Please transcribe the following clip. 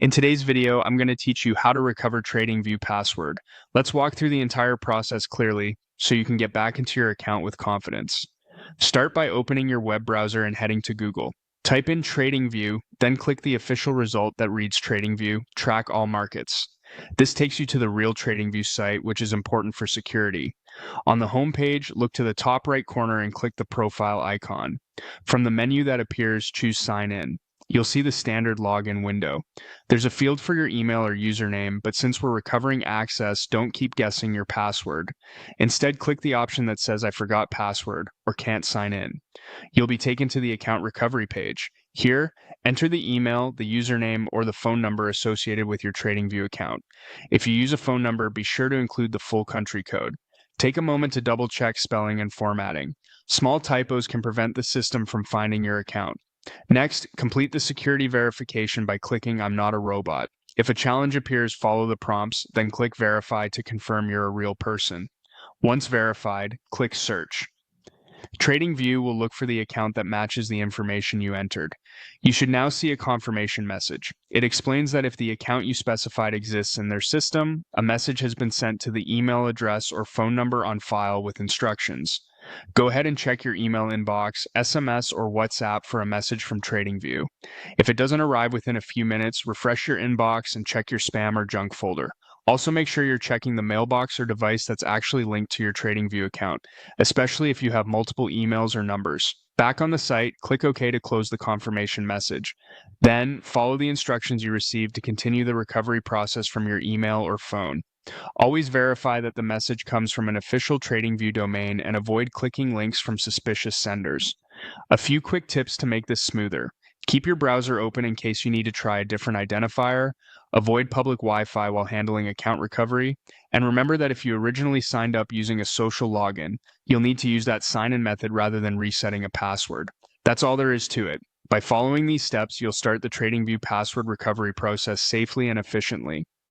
In today's video, I'm going to teach you how to recover TradingView password. Let's walk through the entire process clearly so you can get back into your account with confidence. Start by opening your web browser and heading to Google. Type in TradingView, then click the official result that reads TradingView, track all markets. This takes you to the real TradingView site, which is important for security. On the home page, look to the top right corner and click the profile icon. From the menu that appears, choose Sign In. You'll see the standard login window. There's a field for your email or username, but since we're recovering access, don't keep guessing your password. Instead, click the option that says I forgot password or can't sign in. You'll be taken to the account recovery page. Here, enter the email, the username, or the phone number associated with your TradingView account. If you use a phone number, be sure to include the full country code. Take a moment to double check spelling and formatting. Small typos can prevent the system from finding your account. Next, complete the security verification by clicking I'm not a robot. If a challenge appears, follow the prompts, then click Verify to confirm you're a real person. Once verified, click Search. TradingView will look for the account that matches the information you entered. You should now see a confirmation message. It explains that if the account you specified exists in their system, a message has been sent to the email address or phone number on file with instructions. Go ahead and check your email inbox, SMS, or WhatsApp for a message from TradingView. If it doesn't arrive within a few minutes, refresh your inbox and check your spam or junk folder. Also, make sure you're checking the mailbox or device that's actually linked to your TradingView account, especially if you have multiple emails or numbers. Back on the site, click OK to close the confirmation message. Then, follow the instructions you received to continue the recovery process from your email or phone. Always verify that the message comes from an official TradingView domain and avoid clicking links from suspicious senders. A few quick tips to make this smoother. Keep your browser open in case you need to try a different identifier. Avoid public Wi-Fi while handling account recovery. And remember that if you originally signed up using a social login, you'll need to use that sign-in method rather than resetting a password. That's all there is to it. By following these steps, you'll start the TradingView password recovery process safely and efficiently.